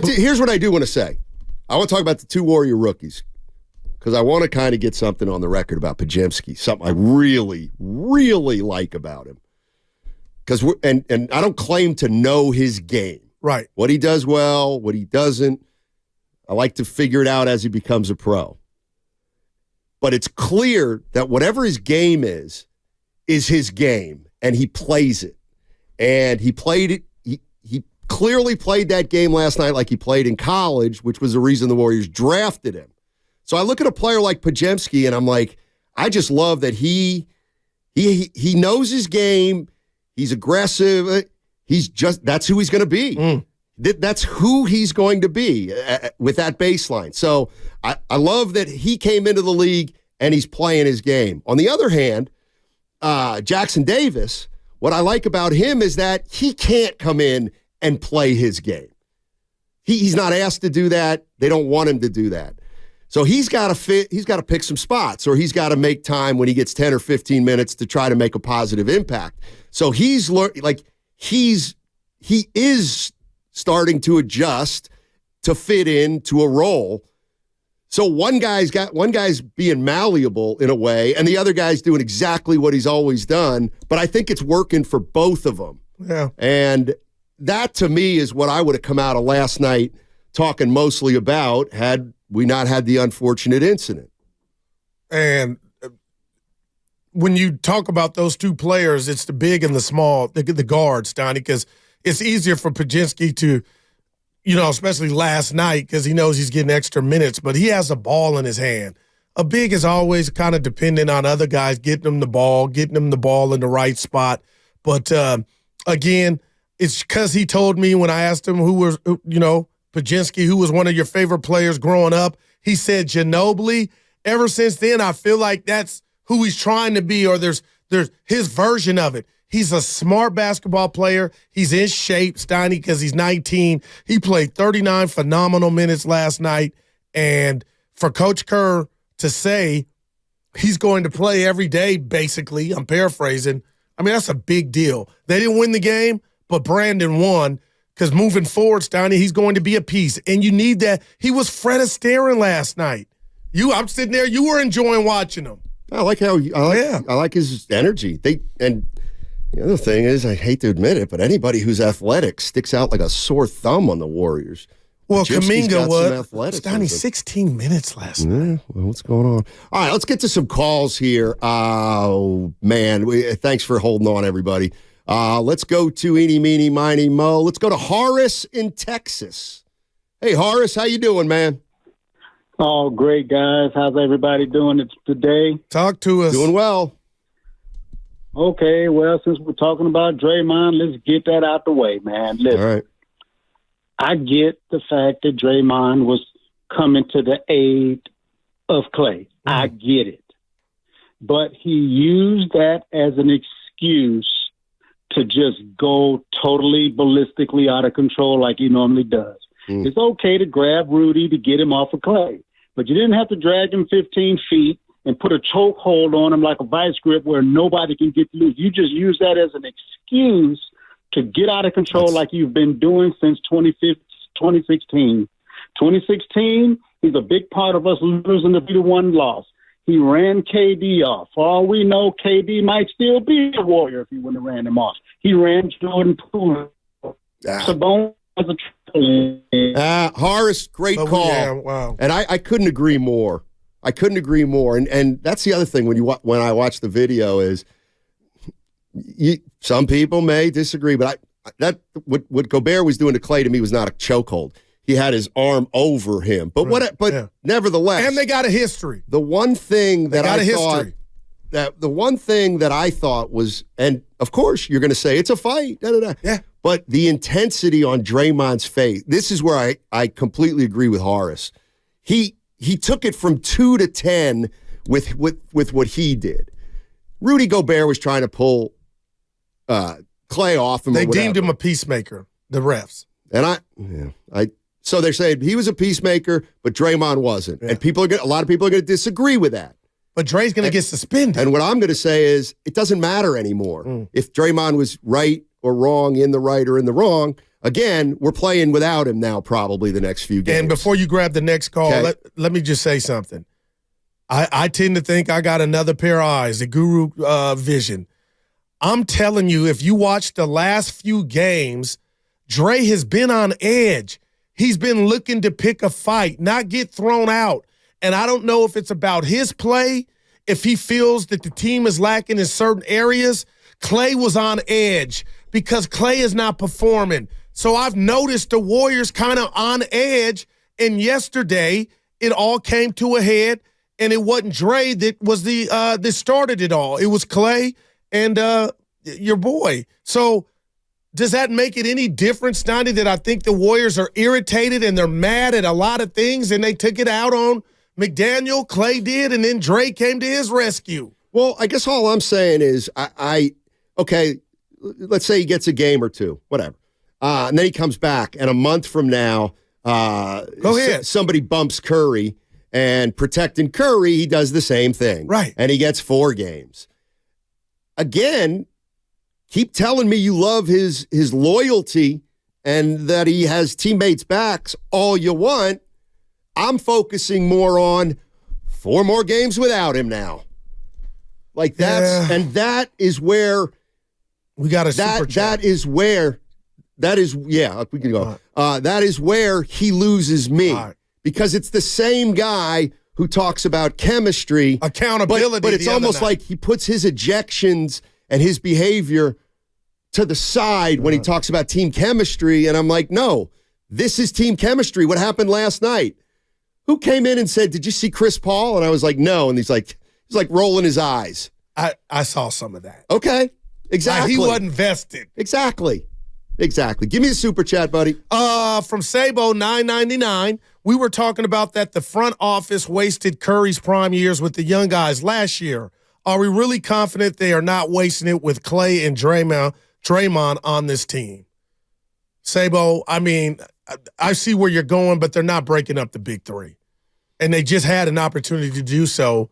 Here's what I do want to say. I want to talk about the two Warrior rookies because I want to kind of get something on the record about Podziemski, something I really, really like about him. Because and I don't claim to know his game. Right. What he does well, what he doesn't. I like to figure it out as he becomes a pro. But it's clear that whatever his game is his game, and he plays it. And he played it. He clearly played that game last night like he played in college, which was the reason the Warriors drafted him. So I look at a player like Podziemski, and I'm like, I just love that he knows his game. He's aggressive. That's who he's going to be. That's who he's going to be with that baseline. So I love that he came into the league and he's playing his game. On the other hand, Jackson-Davis, what I like about him is that he can't come in and play his game. He's not asked to do that. They don't want him to do that. So he's got to fit. He's got to pick some spots, or he's got to make time when he gets 10 or 15 minutes to try to make a positive impact. So he is starting to adjust to fit into a role. So one guy's being malleable in a way, and the other guy's doing exactly what he's always done. But I think it's working for both of them. Yeah. And that, to me, is what I would have come out of last night talking mostly about had we not had the unfortunate incident. And when you talk about those two players, it's the big and the small, the guards, Steiny, because it's easier for Podziemski to, especially last night, because he knows he's getting extra minutes, but he has a ball in his hand. A big is always kind of dependent on other guys getting him the ball in the right spot. But, again, it's because he told me when I asked him who was, Podziemski, who was one of your favorite players growing up, he said Ginobili. Ever since then, I feel like that's who he's trying to be, or there's his version of it. He's a smart basketball player. He's in shape, Steiny, because he's 19. He played 39 phenomenal minutes last night. And for Coach Kerr to say he's going to play every day, basically, I'm paraphrasing, I mean, that's a big deal. They didn't win the game, but Brandin won. Because moving forward, Steiny, he's going to be a piece. And you need that. He was Fred Astaire last night. I'm sitting there. You were enjoying watching him. I like his energy. And the other thing is, I hate to admit it, but anybody who's athletic sticks out like a sore thumb on the Warriors. Well, Kuminga was. Steiny, 16 minutes last night. Yeah, well, what's going on? All right, let's get to some calls here. Oh, man. Thanks for holding on, everybody. Let's go to Eeny, Meeny, Miny, Mo. Let's go to Horace in Texas. Hey, Horace, how you doing, man? Oh, great, guys. How's everybody doing today? Talk to us. Doing well. Okay, well, since we're talking about Draymond, let's get that out the way, man. Listen, all right. I get the fact that Draymond was coming to the aid of Clay. I get it. But he used that as an excuse to just go totally ballistically out of control like he normally does. It's okay to grab Rudy to get him off of Clay, but you didn't have to drag him 15 feet and put a chokehold on him like a vice grip where nobody can get loose. You just use that as an excuse to get out of control like you've been doing since 2016. 2016, he's a big part of us losing the 3-1 loss. He ran KD off. For all we know, KD might still be a Warrior if he wouldn't have ran him off. He ran Jordan Poole. Sabonis was a Horace, great call. Yeah, wow. And I couldn't agree more. And that's the other thing when I watch the video is some people may disagree, but what Gobert was doing to Clay to me was not a chokehold. He had his arm over him. But nevertheless. And they got a history. The one thing that I thought was, and of course you're going to say it's a fight. Yeah. But the intensity on Draymond's face, this is where I completely agree with Horace. He took it from 2 to 10 with what he did. Rudy Gobert was trying to pull Clay off him. They deemed him a peacemaker, the refs. And so they're saying he was a peacemaker, but Draymond wasn't. Yeah. And a lot of people are going to disagree with that. But Dre's going to get suspended. And what I'm going to say is it doesn't matter anymore if Draymond was right or wrong, in the right or in the wrong. again, we're playing without him now probably the next few games. And before you grab the next call, Okay. let me just say something. I tend to think I got another pair of eyes, the Guru vision. I'm telling you, if you watch the last few games, Dre has been on edge. He's been looking to pick a fight, not get thrown out. And I don't know if it's about his play, if he feels that the team is lacking in certain areas. Klay was on edge because Klay is not performing. So I've noticed the Warriors kind of on edge, and yesterday it all came to a head, and it wasn't Dre that was that started it all. It was Klay and your boy. So does that make it any different, Steiny, that I think the Warriors are irritated and they're mad at a lot of things, and they took it out on McDaniel, Klay did, and then Dre came to his rescue? Well, I guess all I'm saying is okay, let's say he gets a game or two, whatever. And then he comes back, and a month from now, Go ahead. Somebody bumps Curry, and protecting Curry, he does the same thing. Right. And he gets 4 games. Again, keep telling me you love his loyalty and that he has teammates' backs all you want. I'm focusing more on 4 more games without him now. Like and that is where we got a super chat. we can go. That is where he loses me because it's the same guy who talks about chemistry, accountability, but it's almost like he puts his ejections and his behavior to the side when he talks about team chemistry, and I'm like, no, this is team chemistry. What happened last night? Who came in and said, "Did you see Chris Paul?" And I was like, no, and he's like rolling his eyes. I saw some of that. Okay, exactly. He wasn't vested. Exactly. Give me the super chat, buddy. From Sabo 999, we were talking about that the front office wasted Curry's prime years with the young guys last year. Are we really confident they are not wasting it with Klay and Draymond on this team? Sabo, I mean, I see where you're going, but they're not breaking up the big three. And they just had an opportunity to do so,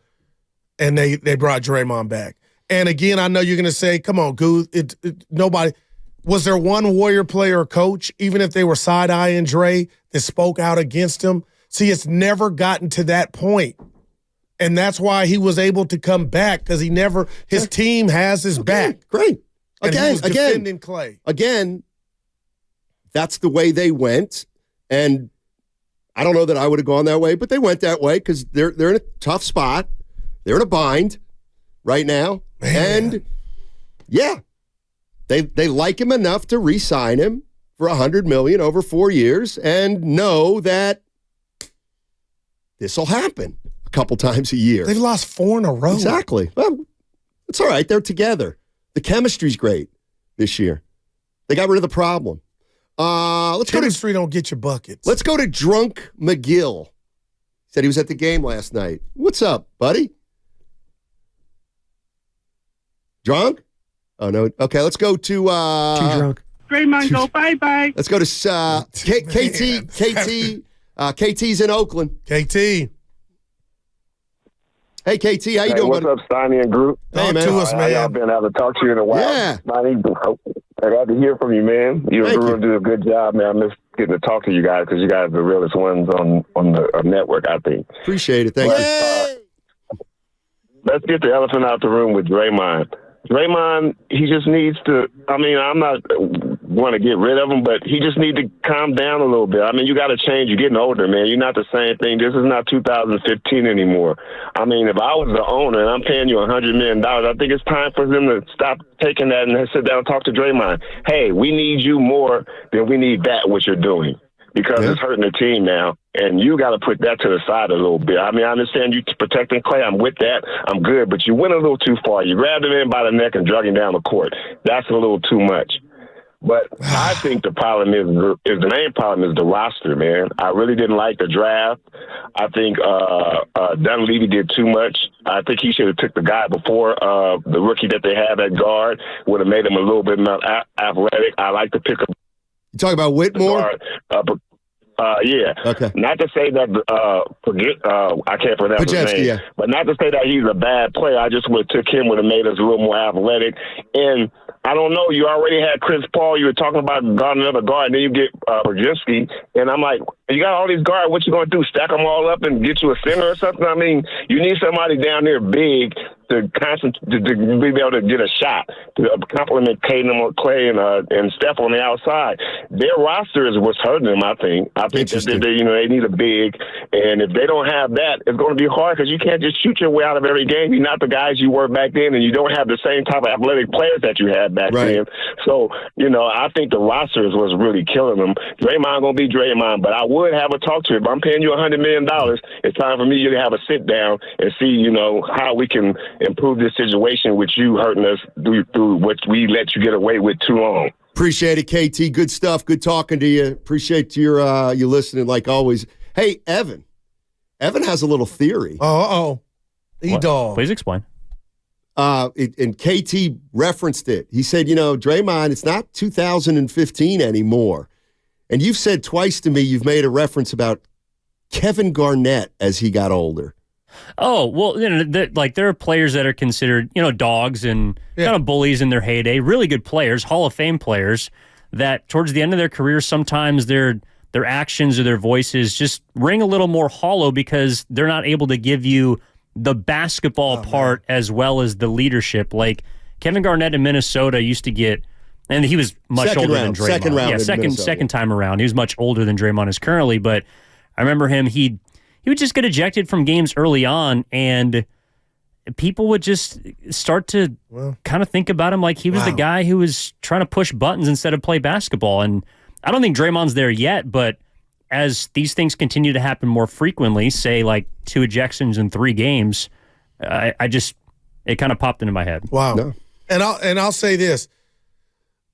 and they brought Draymond back. And again, I know you're going to say, come on, Goo, nobody – was there one Warrior player or coach, even if they were side-eyeing Dre, that spoke out against him? See, it's never gotten to that point. And that's why he was able to come back, because his team has his back. Great. Defending Klay. Again, that's the way they went. And I don't know that I would have gone that way, but they went that way because they're in a tough spot. They're in a bind right now. Man. And, yeah. They like him enough to re-sign him for $100 million over 4 years and know that this will happen a couple times a year. They've lost 4 in a row. Exactly. Well, it's all right. They're together. The chemistry's great this year. They got rid of the problem. Chemistry don't get you buckets. Let's go to Drunk McGill. Said he was at the game last night. What's up, buddy? Drunk? Oh, no. Okay, let's go to... Too drunk. Draymond, go bye-bye. Let's go to KT. KT's in Oakland. KT. Hey, KT, how you doing, what's buddy? up, Steiny and Group? Hey, man. To us, man. Y'all been able to talk to you in a while. Yeah. Steiny, I got to hear from you, man. You and Guru do a good job, man. I miss getting to talk to you guys because you guys are the realest ones on the network, I think. Appreciate it. Thank you. Let's get the elephant out the room with Draymond. Draymond, he just needs to, I mean, I'm not want to get rid of him, but he just need to calm down a little bit. I mean, you got to change. You're getting older, man. You're not the same thing. This is not 2015 anymore. I mean, if I was the owner and I'm paying you $100 million, I think it's time for them to stop taking that and sit down and talk to Draymond. Hey, we need you more than we need that, what you're doing. Because it's hurting the team now, and you got to put that to the side a little bit. I mean, I understand you protecting Klay. I'm with that. I'm good, but you went a little too far. You grabbed him in by the neck and drug him down the court. That's a little too much. But I think the problem is the main problem is the roster, man. I really didn't like the draft. I think Dunleavy did too much. I think he should have took the guy before the rookie that they have at guard. Would have made him a little bit more athletic. I like to pick up. You talking about Whitmore? Yeah. Okay. Not to say that I can't pronounce his Podziemski, name, yeah. but not to say that he's a bad player. I just would have took him, would have made us a little more athletic. And I don't know. You already had Chris Paul. You were talking about guarding another guard, and then you get Podziemski. And I'm like, you got all these guards. What you going to do, stack them all up and get you a center or something? I mean, you need somebody down there big to be able to get a shot, to complement Clay and Steph on the outside. Their roster is what's hurting them, I think. I think that they need a big, and if they don't have that, it's going to be hard because you can't just shoot your way out of every game. You're not the guys you were back then, and you don't have the same type of athletic players that you had back then. So, I think the roster is what's really killing them. Draymond going to be Draymond, but I would have a talk to him. If I'm paying you $100 million, it's time for me to have a sit down and see, how we can improve this situation with you hurting us through what we let you get away with too long. Appreciate it, KT. Good stuff. Good talking to you. Appreciate you listening like always. Hey, Evan. Evan has a little theory. E-Dog. Please explain. And KT referenced it. He said, Draymond, it's not 2015 anymore. And you've said twice to me, you've made a reference about Kevin Garnett as he got older. Oh, well, there are players that are considered, dogs and kind of bullies in their heyday, really good players, Hall of Fame players, that towards the end of their career, sometimes their actions or their voices just ring a little more hollow because they're not able to give you the basketball part as well as the leadership. Like Kevin Garnett in Minnesota used to get, and he was much older than Draymond. Second round, second time around. He was much older than Draymond is currently, but I remember him, he would just get ejected from games early on, and people would just start to kind of think about him like he was the guy who was trying to push buttons instead of play basketball. And I don't think Draymond's there yet, but as these things continue to happen more frequently, say like 2 ejections in 3 games, it kind of popped into my head. Wow. No. And I'll say this,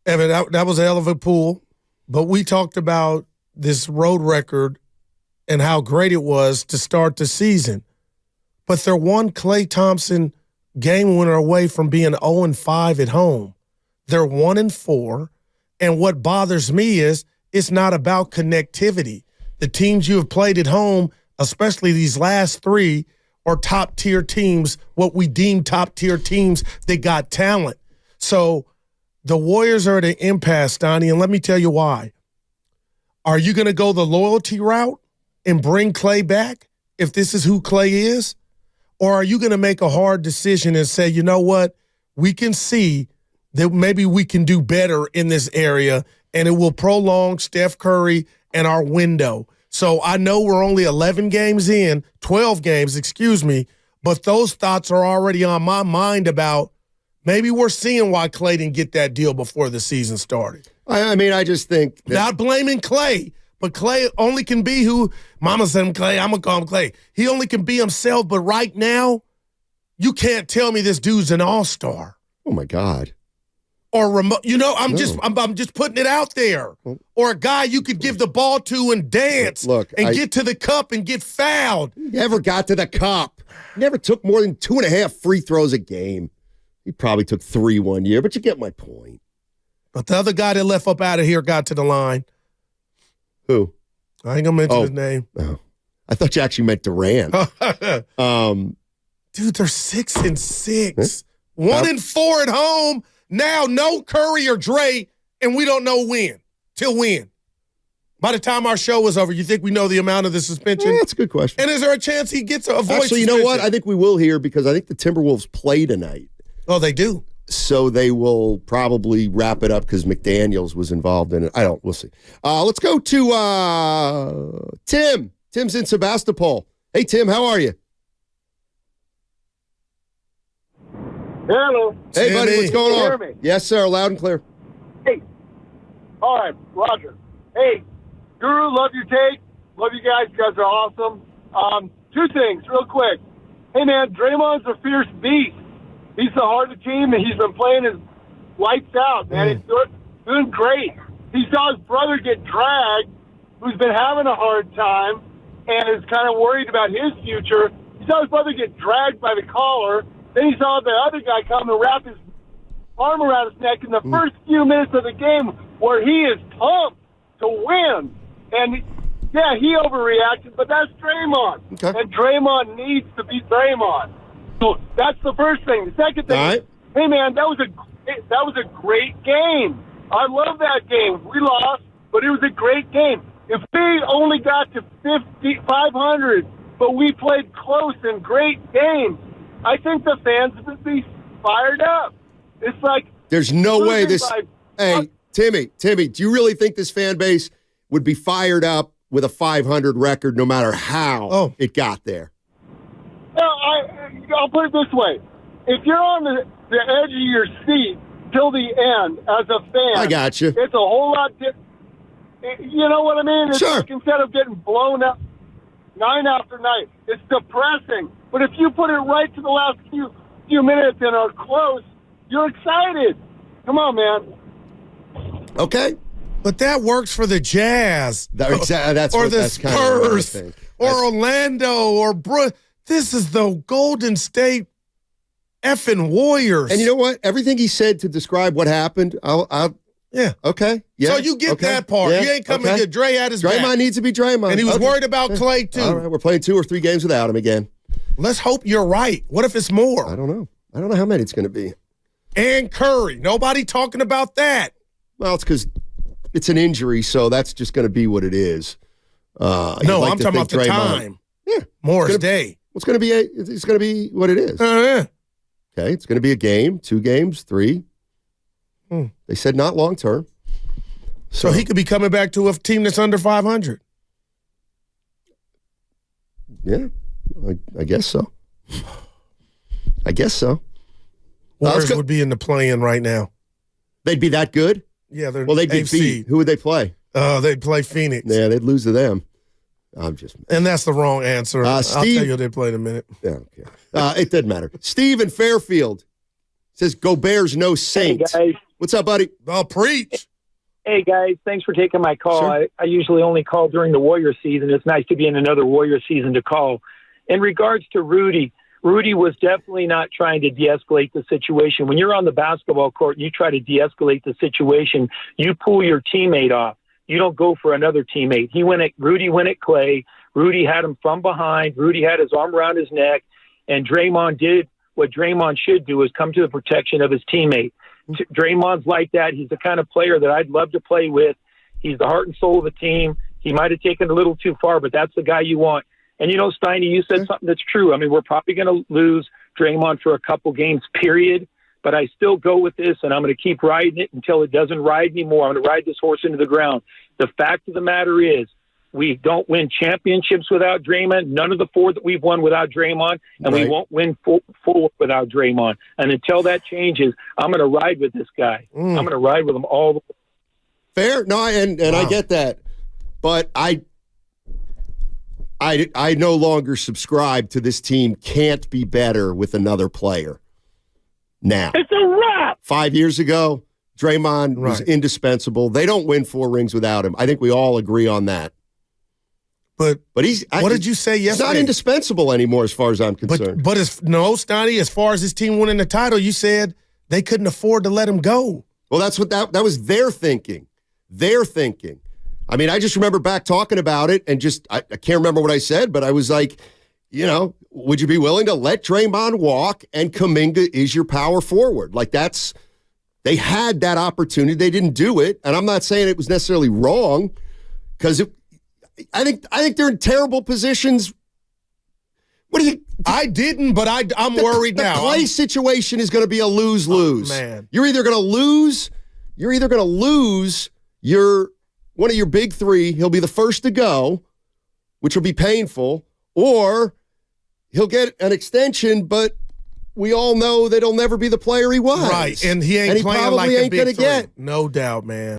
Evan, that was a hell of a pool, but we talked about this road record and how great it was to start the season. But they're one Klay Thompson game winner away from being 0-5 at home. They're 1-4, and what bothers me is it's not about connectivity. The teams you have played at home, especially these last 3, are top-tier teams, what we deem top-tier teams that got talent. So the Warriors are at an impasse, Steiny, and let me tell you why. Are you going to go the loyalty route and bring Klay back if this is who Klay is? Or are you going to make a hard decision and say, you know what, we can see that maybe we can do better in this area and it will prolong Steph Curry and our window. So I know we're only 12 games, but those thoughts are already on my mind about maybe we're seeing why Klay didn't get that deal before the season started. I just think not blaming Klay, but Klay only can be who Mama said him Klay. I'm going to call him Klay. He only can be himself, but right now, you can't tell me this dude's an all-star. Oh, my God. Or remote, I'm just putting it out there. Or a guy you could give the ball to and dance get to the cup and get fouled. Never got to the cup. Never took more than 2.5 free throws a game. He probably took 3 one year, but you get my point. But the other guy that left up out of here got to the line. Who? I ain't gonna mention his name. Oh. I thought you actually meant Durant. Dude, they're 6-6. 1-4 at home. Now, no Curry or Dre, and we don't know when. Till when? By the time our show is over, you think we know the amount of the suspension? Yeah, that's a good question. And is there a chance he gets a voice Actually, suspension? you know what? I think we will hear because I think the Timberwolves play tonight. Oh, they do? So they will probably wrap it up because McDaniels was involved in it. We'll see. Let's go to Tim. Tim's in Sebastopol. Hey, Tim, how are you? Hello. Hey, buddy, what's going on? Can you hear me? Yes, sir, loud and clear. Hey. All right, Roger. Hey, Guru, love your take. Love you guys. You guys are awesome. 2 things real quick. Hey, man, Draymond's a fierce beast. He's the heart of the team, and he's been playing his lights out, man. He's doing great. He saw his brother get dragged, who's been having a hard time, and is kind of worried about his future. He saw his brother get dragged by the collar. Then he saw the other guy come and wrap his arm around his neck in the first few minutes of the game where he is pumped to win. And, yeah, he overreacted, but that's Draymond. Okay. And Draymond needs to be Draymond. So that's the first thing. The second thing, hey, man, that was That was a great game. I love that game. We lost, but it was a great game. If we only got to 500, but we played close and great games, I think the fans would be fired up. It's like there's no way this. Hey, Timmy, do you really think this fan base would be fired up with a 500 record no matter how it got there? No, I'll put it this way. If you're on the edge of your seat till the end as a fan, I got you. It's a whole lot different. You know what I mean? It's sure. like instead of getting blown up night after night, it's depressing. But if you put it right to the last few minutes and are close, you're excited. Come on, man. Okay. But that works for the Jazz. That's or the that's kind of what I Spurs. think. Or Orlando. Or this is the Golden State effing Warriors. And you know what? Everything he said to describe what happened, yeah. Okay. Yeah. So you get that part. Yeah. You ain't coming to get Dre at his back. Draymond needs to be Draymond. And he was worried about Clay, too. All right, we're playing 2 or 3 games without him again. Let's hope you're right. What if it's more? I don't know. I don't know how many it's going to be. And Curry. Nobody talking about that. Well, it's because it's an injury, so that's just going to be what it is. I'm talking about the time. Yeah. Morris Day. It's going to be what it is. Yeah. Okay, it's going to be a game, 2 games, 3. They said not long term. So he could be coming back to a team that's under 500. Yeah, I guess so. I guess so. Warriors would be in the play-in right now. They'd be that good? Yeah, they're they'd be beat. Who would they play? They'd play Phoenix. Yeah, they'd lose to them. And that's the wrong answer. I'll tell you they played in a minute. Yeah, okay. It doesn't matter. Steve in Fairfield says, "Go Bears, no Saints." Hey, guys. What's up, buddy? I'll preach. Hey, guys. Thanks for taking my call. Sure. I usually only call during the Warrior season. It's nice to be in another Warrior season to call. In regards to Rudy was definitely not trying to de-escalate the situation. When you're on the basketball court and you try to de-escalate the situation, you pull your teammate off. You don't go for another teammate. Rudy went at Clay. Rudy had him from behind. Rudy had his arm around his neck. And Draymond did what Draymond should do, is come to the protection of his teammate. Draymond's like that. He's the kind of player that I'd love to play with. He's the heart and soul of the team. He might have taken it a little too far, but that's the guy you want. And, you know, Steiny, you said something that's true. I mean, we're probably going to lose Draymond for a couple games, period. But I still go with this, and I'm going to keep riding it until it doesn't ride anymore. I'm going to ride this horse into the ground. The fact of the matter is, we don't win championships without Draymond. None of the 4 that we've won without Draymond, and we won't win 4 without Draymond. And until that changes, I'm going to ride with this guy. I'm going to ride with him all the way. Fair. No, and wow. I get that. But I no longer subscribe to this team can't be better with another player now. It's a wrap. 5 years ago, Draymond was indispensable. They don't win 4 rings without him. I think we all agree on that. But he's. What did you say yesterday? He's not indispensable anymore, as far as I'm concerned. But Steiny, as far as his team winning the title, you said they couldn't afford to let him go. Well, that's what that was their thinking. Their thinking. I mean, I just remember back talking about it, and I can't remember what I said, but I was like, you know, would you be willing to let Draymond walk and Kuminga is your power forward? Like they had that opportunity. They didn't do it, and I'm not saying it was necessarily wrong because I think they're in terrible positions. What do you? I didn't, but I'm worried now. The Clay situation is going to be a lose-lose. Man, you're either going to lose. Your one of your big 3. He'll be the first to go, which will be painful, or he'll get an extension, but we all know that he'll never be the player he was. Right, and he ain't playing like the big 3. Get. No doubt, man.